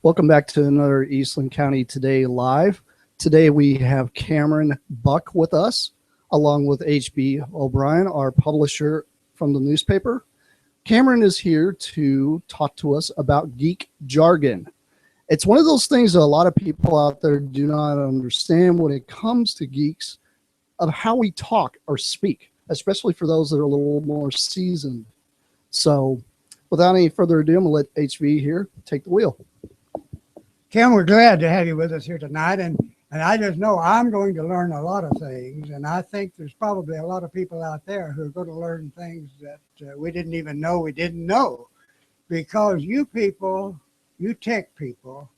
Welcome back to another Eastland County Today Live. Today we have Cameron Buck with us, along with H.B. O'Brien, our publisher from the newspaper. Cameron is here to talk to us about Geek Jargon. It's one of those things that a lot of people out there do not understand when it comes to geeks, of how we talk or speak, especially for those that are a little more seasoned. So without any further ado, I'm going to let HB here take the wheel. Kim, we're glad to have you with us here tonight, and I just know I'm going to learn a lot of things, and I think there's probably a lot of people out there who are going to learn things that we didn't even know we didn't know, because you people, you tech people,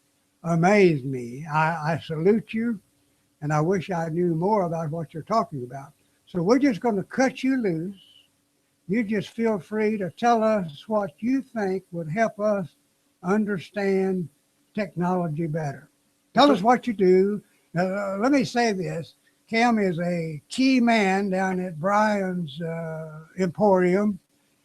amaze me. I salute you, and I wish I knew more about what you're talking about. So we're just going to cut you loose. You just feel free to tell us what you think would help us understand technology better. Tell us what you do. Let me say this. Cam is a key man down at Brian's Emporium,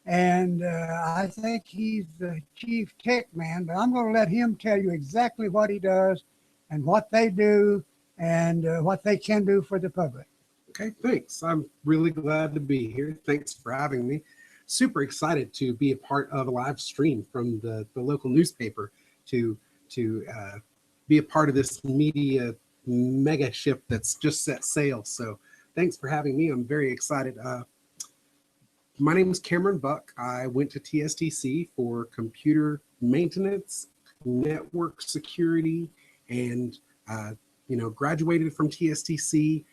and I think he's the chief tech man, but I'm going to let him tell you exactly what he does and what they do and what they can do for the public. Okay, thanks. I'm really glad to be here. Thanks for having me. Super excited to be a part of a live stream from the local newspaper to be a part of this media mega ship that's just set sail. So thanks for having me. I'm very excited. My name is Cameron Buck. I went to TSTC for computer maintenance, network security, and graduated from TSTC.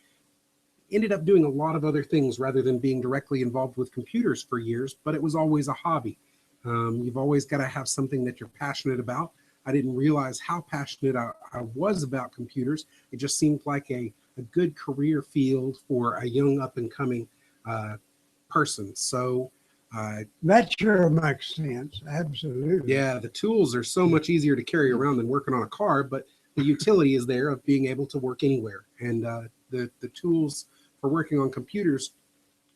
Ended up doing a lot of other things rather than being directly involved with computers for years, but it was always a hobby. You've always got to have something that you're passionate about. I didn't realize how passionate I was about computers. It just seemed like a good career field for a young up-and-coming person. So that sure makes sense. Absolutely. Yeah, the tools are so much easier to carry around than working on a car, but the utility is there of being able to work anywhere. And the tools for working on computers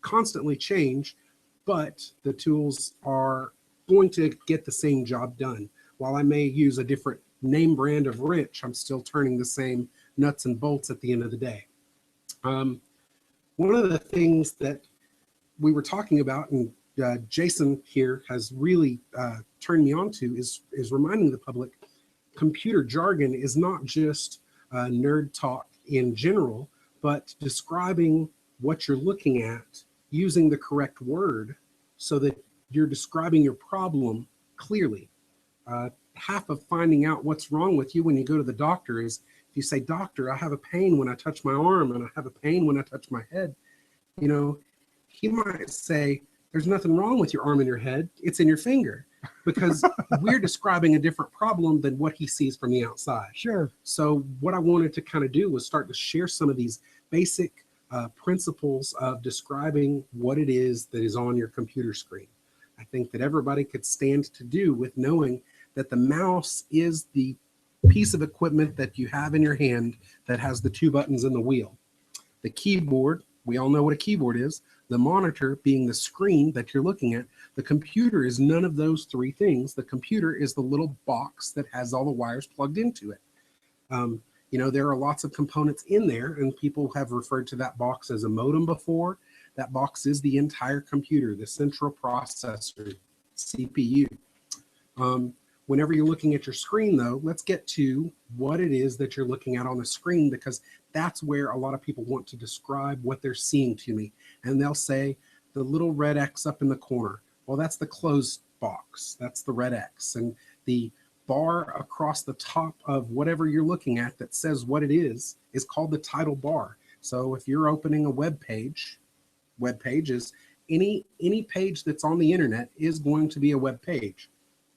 constantly change, but the tools are going to get the same job done. While I may use a different name brand of wrench, I'm still turning the same nuts and bolts at the end of the day. One of the things that we were talking about, and Jason here has really turned me on to, is reminding the public computer jargon is not just nerd talk in general, but describing what you're looking at using the correct word so that you're describing your problem clearly. Half of finding out what's wrong with you when you go to the doctor is if you say, "Doctor, I have a pain when I touch my arm and I have a pain when I touch my head." He might say, "There's nothing wrong with your arm and your head. It's in your finger," because we're describing a different problem than what he sees from the outside. Sure. So what I wanted to kind of do was start to share some of these basic principles of describing what it is that is on your computer screen. I think that everybody could stand to do with knowing that the mouse is the piece of equipment that you have in your hand that has the two buttons in the wheel. The keyboard, we all know what a keyboard is. The monitor being the screen that you're looking at. The computer is none of those three things. The computer is the little box that has all the wires plugged into it. There are lots of components in there, and people have referred to that box as a modem before. That box is the entire computer, the central processor, CPU. Whenever you're looking at your screen, though, let's get to what it is that you're looking at on the screen, because that's where a lot of people want to describe what they're seeing to me. And they'll say, the little red X up in the corner. Well, that's the closed box. That's the red X. And the bar across the top of whatever you're looking at that says what it is called the title bar. So if you're opening a web page is any page that's on the internet is going to be a web page.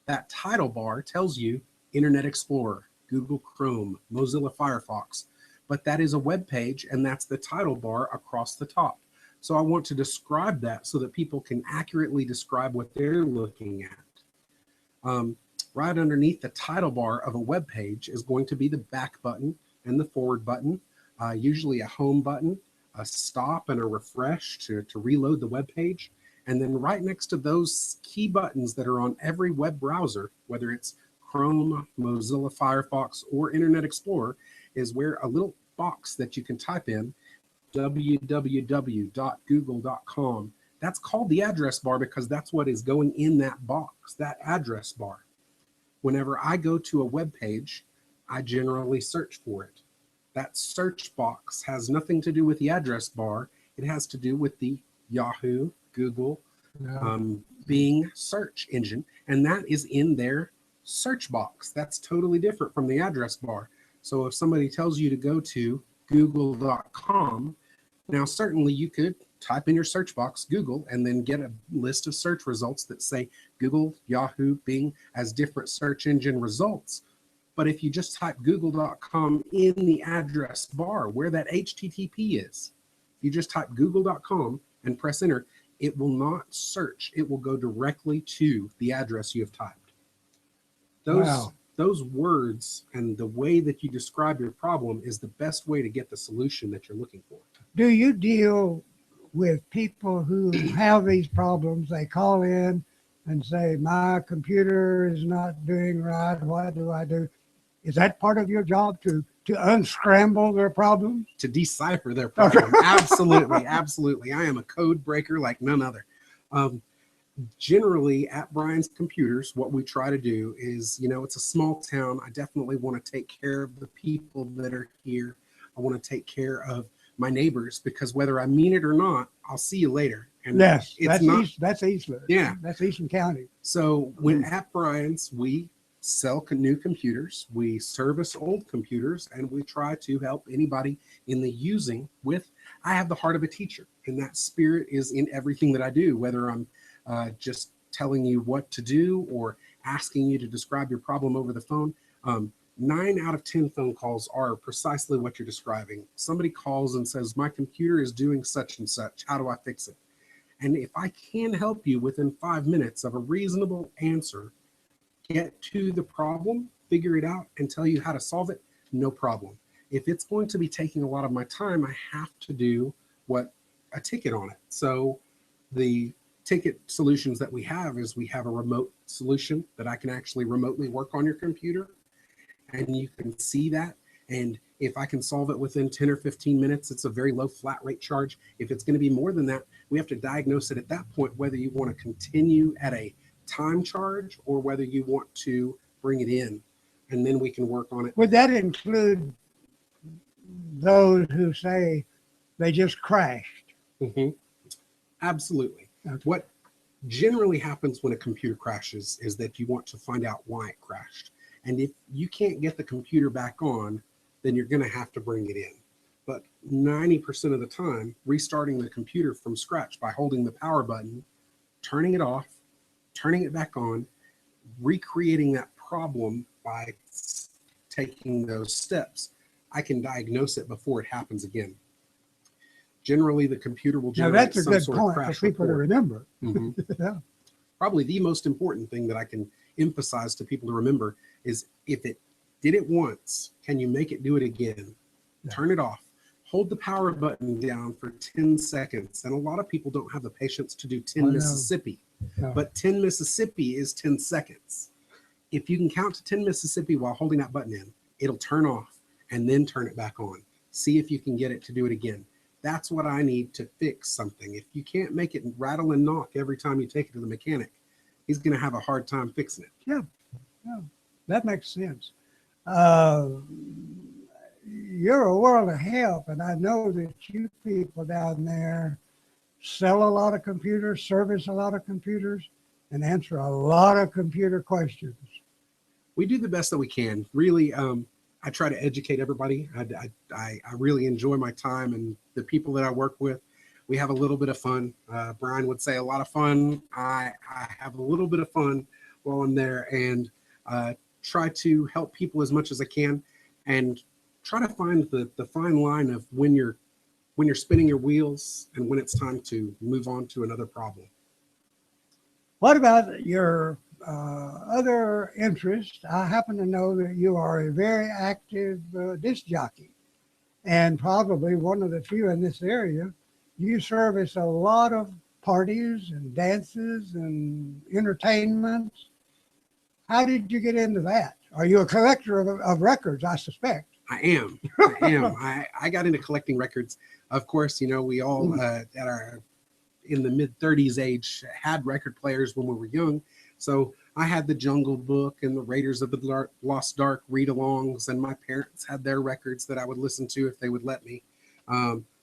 That title bar tells you Internet Explorer, Google Chrome, Mozilla Firefox, but that is a web page, and that's the title bar across the top. So I want to describe that so that people can accurately describe what they're looking at. Right underneath the title bar of a web page is going to be the back button and the forward button, usually a home button, a stop and a refresh to reload the web page. And then right next to those key buttons that are on every web browser, whether it's Chrome, Mozilla Firefox, or Internet Explorer is where a little box that you can type in www.google.com. That's called the address bar because that's what is going in that box, that address bar. Whenever I go to a web page, I generally search for it. That search box has nothing to do with the address bar. It has to do with the Yahoo, Google, Bing search engine, and that is in their search box. That's totally different from the address bar. So if somebody tells you to go to google.com, now certainly you could type in your search box Google and then get a list of search results that say Google, Yahoo, Bing as different search engine results. But if you just type google.com in the address bar where that HTTP is, you just type google.com and press enter, it will not search. It will go directly to the address you have typed. Those words and the way that you describe your problem is the best way to get the solution that you're looking for. Do you deal with people who have these problems? They call in and say, my computer is not doing right. What do I do? Is that part of your job to unscramble their problems? To decipher their problem. Absolutely, absolutely. I am a code breaker like none other. Generally at Brian's Computers, what we try to do is, it's a small town. I definitely want to take care of the people that are here. I want to take care of my neighbors because whether I mean it or not, I'll see you later. And yes, that's Eastland. Yeah. That's Eastland County. So when at Brian's, we sell new computers, we service old computers, and we try to help anybody in the using with, I have the heart of a teacher, and that spirit is in everything that I do, whether I'm just telling you what to do or asking you to describe your problem over the phone. 9 out of 10 phone calls are precisely what you're describing. Somebody calls and says, my computer is doing such and such. How do I fix it? And if I can help you within 5 minutes of a reasonable answer, get to the problem, figure it out, and tell you how to solve it, no problem. If it's going to be taking a lot of my time, I have to do a ticket on it. So the ticket solutions that we have is we have a remote solution that I can actually remotely work on your computer, and you can see that. And if I can solve it within 10 or 15 minutes, it's a very low flat rate charge. If it's going to be more than that, we have to diagnose it at that point, whether you want to continue at a time charge or whether you want to bring it in, and then we can work on it. Would that include those who say they just crashed? Mm-hmm. Absolutely. Okay. What generally happens when a computer crashes is that you want to find out why it crashed. And if you can't get the computer back on, then you're going to have to bring it in. But 90% of the time, restarting the computer from scratch by holding the power button, turning it off, turning it back on, recreating that problem by taking those steps, I can diagnose it before it happens again. Generally, the computer will generate that's a some good sort point of crash for people to report. remember. Mhm. Yeah. Probably the most important thing that I can emphasize to people to remember is if it did it once, can you make it do it again? Yeah. Turn it off. Hold the power button down for 10 seconds. And a lot of people don't have the patience to do 10 Mississippi. No. But 10 Mississippi is 10 seconds. If you can count to 10 Mississippi while holding that button in, it'll turn off and then turn it back on. See if you can get it to do it again. That's what I need to fix something. If you can't make it rattle and knock every time you take it to the mechanic, he's going to have a hard time fixing it. Yeah, that makes sense. You're a world of help, and I know that you people down there sell a lot of computers, service a lot of computers, and answer a lot of computer questions. We do the best that we can. Really, I try to educate everybody. I really enjoy my time and the people that I work with. We have a little bit of fun. Brian would say a lot of fun. I have a little bit of fun while I'm there, and try to help people as much as I can, and try to find the fine line of when you're spinning your wheels and when it's time to move on to another problem. What about your other interest? I happen to know that you are a very active disc jockey, and probably one of the few in this area. You service a lot of parties and dances and entertainments. How did you get into that? Are you a collector of records, I suspect? I am. I got into collecting records. Of course, we all in the mid 30s age had record players when we were young. So I had the Jungle Book and the Raiders of the Lost Ark read-alongs, and my parents had their records that I would listen to if they would let me.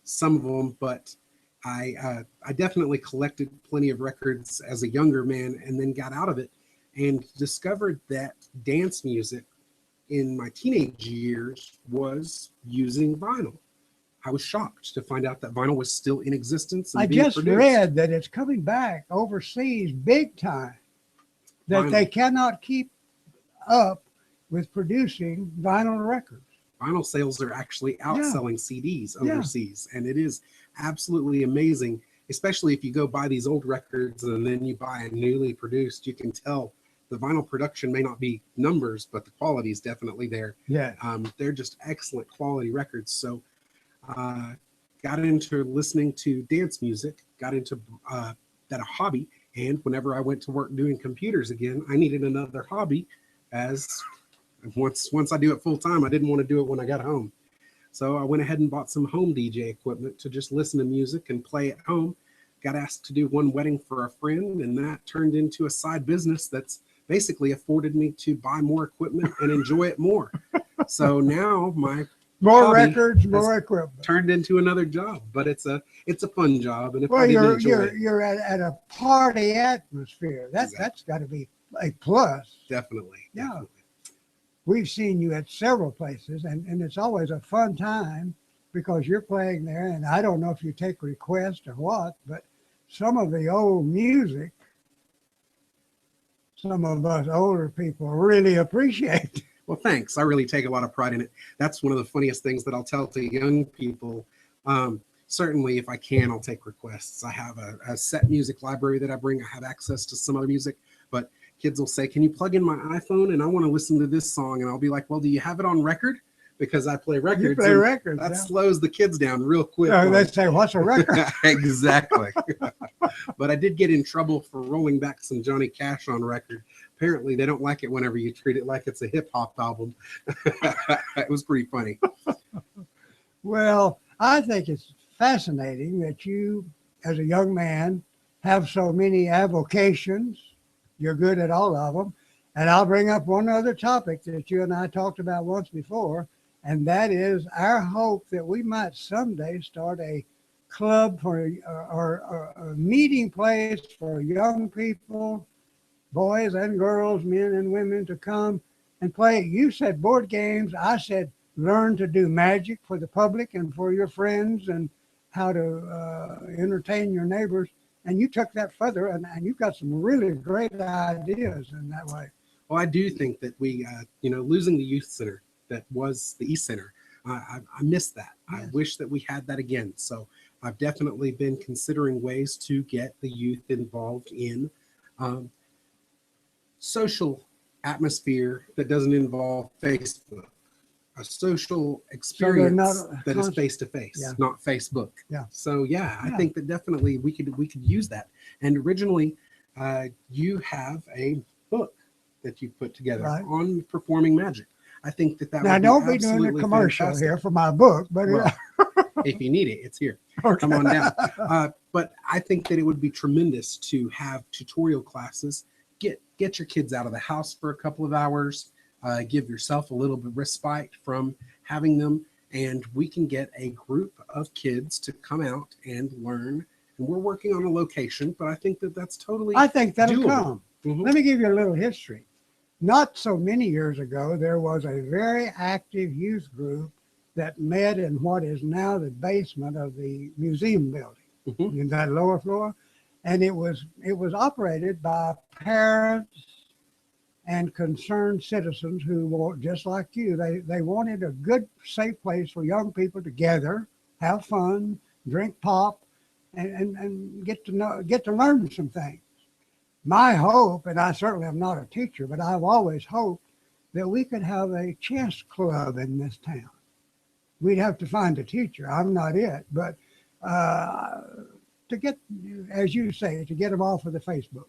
Some of them, but I definitely collected plenty of records as a younger man, and then got out of it and discovered that dance music in my teenage years was using vinyl. I was shocked to find out that vinyl was still in existence. And I being just produced. read that it's coming back overseas big time, that Vinyl. they cannot keep up with producing vinyl records. Vinyl sales are actually outselling CDs Yeah. overseas, and it is absolutely amazing, especially if you go buy these old records and then you buy a newly produced. You can tell the vinyl production may not be numbers, but the quality is definitely there. Yeah. They're just excellent quality records. So got into listening to dance music, got into that a hobby, and whenever I went to work doing computers again, I needed another hobby. As once I do it full time, I didn't want to do it when I got home. So I went ahead and bought some home DJ equipment to just listen to music and play at home. Got asked to do one wedding for a friend, and that turned into a side business that's basically afforded me to buy more equipment and enjoy it more. So now my More hobby records, more equipment. turned into another job, but it's a fun job, and if I Well, didn't enjoy it, you're at a party atmosphere. That's got to be a plus. definitely. Yeah. Definitely. We've seen you at several places, and it's always a fun time because you're playing there. And I don't know if you take requests or what, but some of the old music, some of us older people really appreciate. Well, thanks. I really take a lot of pride in it. That's one of the funniest things that I'll tell to young people. Certainly, if I can, I'll take requests. I have a set music library that I bring. I have access to some other music, but kids will say, "Can you plug in my iPhone? And I want to listen to this song." And I'll be like, "Well, do you have it on record?" Because I play records. You play and records. That Yeah. slows the kids down real quick. They say, "What's a record?" Exactly. But I did get in trouble for rolling back some Johnny Cash on record. Apparently, they don't like it whenever you treat it like it's a hip hop album. It was pretty funny. Well, I think it's fascinating that you, as a young man, have so many avocations. You're good at all of them. And I'll bring up one other topic that you and I talked about once before, and that is our hope that we might someday start a club for or a meeting place for young people, boys and girls, men and women, to come and play. You said board games. I said learn to do magic for the public and for your friends, and how to entertain your neighbors. And you took that further, and you've got some really great ideas in that way. Well, I do think that we, losing the youth center that was the East Center, I miss that. Yes. I wish that we had that again. So I've definitely been considering ways to get the youth involved in social atmosphere that doesn't involve Facebook, a social experience that is face to face, not Facebook. Yeah. So I think that definitely we could use that. And originally, you have a book that you put together on performing magic. I think that now would don't be be doing a absolutely commercial fantastic. here for my book, but Well, if you need it, it's here. Come on down. But I think that it would be tremendous to have tutorial classes. Get your kids out of the house for a couple of hours. Give yourself a little bit of respite from having them, and we can get a group of kids to come out and learn. And we're working on a location, but I think that that's totally I think that'll doable. come. Mhm. Let me give you a little history. Not so many years ago, there was a very active youth group that met in what is now the basement of the museum building, Mhm. in that lower floor. And it was operated by parents and concerned citizens who were just like you. They wanted a good, safe place for young people to gather, have fun, drink pop, and get to learn some things. My hope, and I certainly am not a teacher, but I've always hoped that we could have a chess club in this town. We'd have to find a teacher. I'm not it, but to get, as you say, to get them off of the Facebook.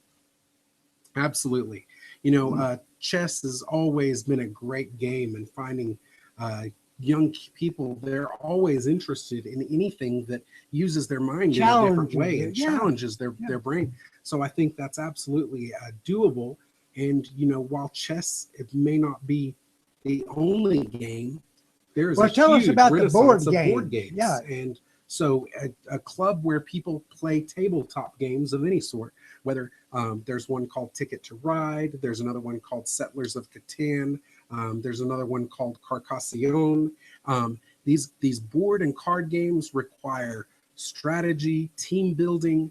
Absolutely. chess has always been a great game, and finding young people, they're always interested in anything that uses their mind in a different way and challenges their brain. So I think that's absolutely doable. And, you know, while chess, it may not be the only game, there's a tell us huge about the renaissance board of board games. games. Yeah. And so a club where people play tabletop games of any sort, whether there's one called Ticket to Ride, there's another one called Settlers of Catan, there's another one called Carcassonne. These board and card games require strategy, team building.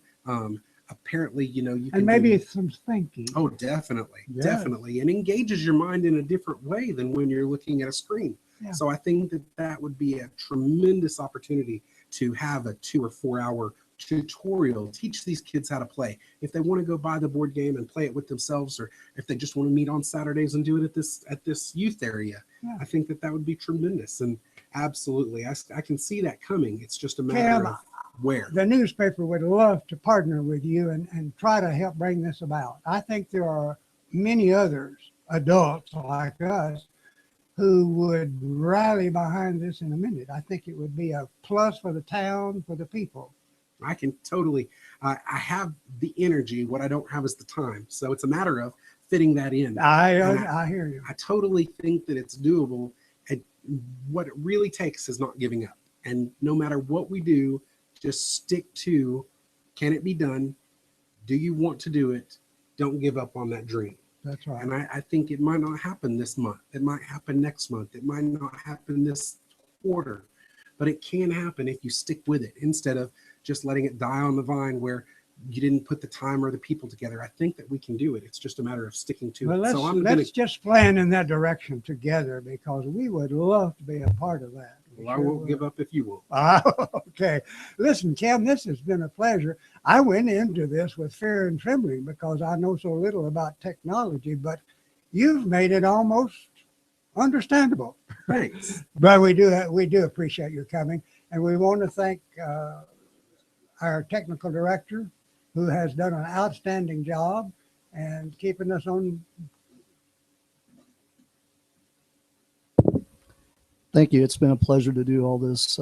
Apparently, you know, you can and maybe some thinking. Oh, definitely, definitely, and engages your mind in a different way than when you're looking at a screen. Yeah. So I think that would be a tremendous opportunity to have a 2 or 4 hour tutorial, teach these kids how to play. If they want to go buy the board game and play it with themselves, or if they just want to meet on Saturdays and do it at this youth area, I think that would be tremendous. And absolutely, I can see that coming. It's just a matter of where. The newspaper would love to partner with you and try to help bring this about. I think there are many others, adults like us, who would rally behind this in a minute. I think it would be a plus for the town, for the people. I can totally, I have the energy. What I don't have is the time. So it's a matter of fitting that in. I hear you. I totally think that it's doable. And what it really takes is not giving up. And no matter what we do, just stick to, can it be done? Do you want to do it? Don't give up on that dream. That's right. And I think it might not happen this month. It might happen next month. It might not happen this quarter. But it can happen if you stick with it instead of just letting it die on the vine where you didn't put the time or the people together. I think that we can do it. It's just a matter of sticking to it. So let's just plan in that direction together, because we would love to be a part of that. Well, I won't give up if you will. Okay. Listen, Kim, this has been a pleasure. I went into this with fear and trembling because I know so little about technology, but you've made it almost understandable. Thanks. But we do appreciate your coming, and we want to thank our technical director, who has done an outstanding job and keeping us on. Thank you. It's been a pleasure to do all this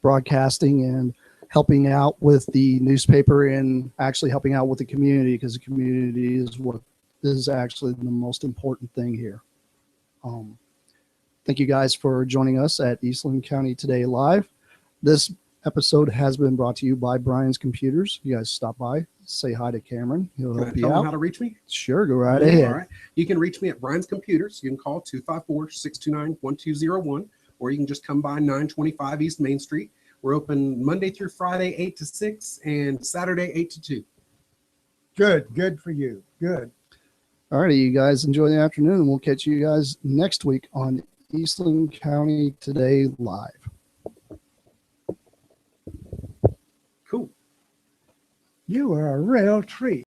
broadcasting and helping out with the newspaper and actually helping out with the community, because the community is what is actually the most important thing here. Thank you guys for joining us at Eastland County Today Live. This episode has been brought to you by Brian's Computers. You guys stop by, say hi to Cameron. He'll help you Tell out. them how to reach me? Sure, go right ahead. All right. You can reach me at Brian's Computers. You can call 254-629-1201, or you can just come by 925 East Main Street. We're open Monday through Friday, 8 to 6, and Saturday, 8 to 2. Good for you. Good. All righty, you guys enjoy the afternoon, and we'll catch you guys next week on Eastland County Today Live. Cool. You are a real treat.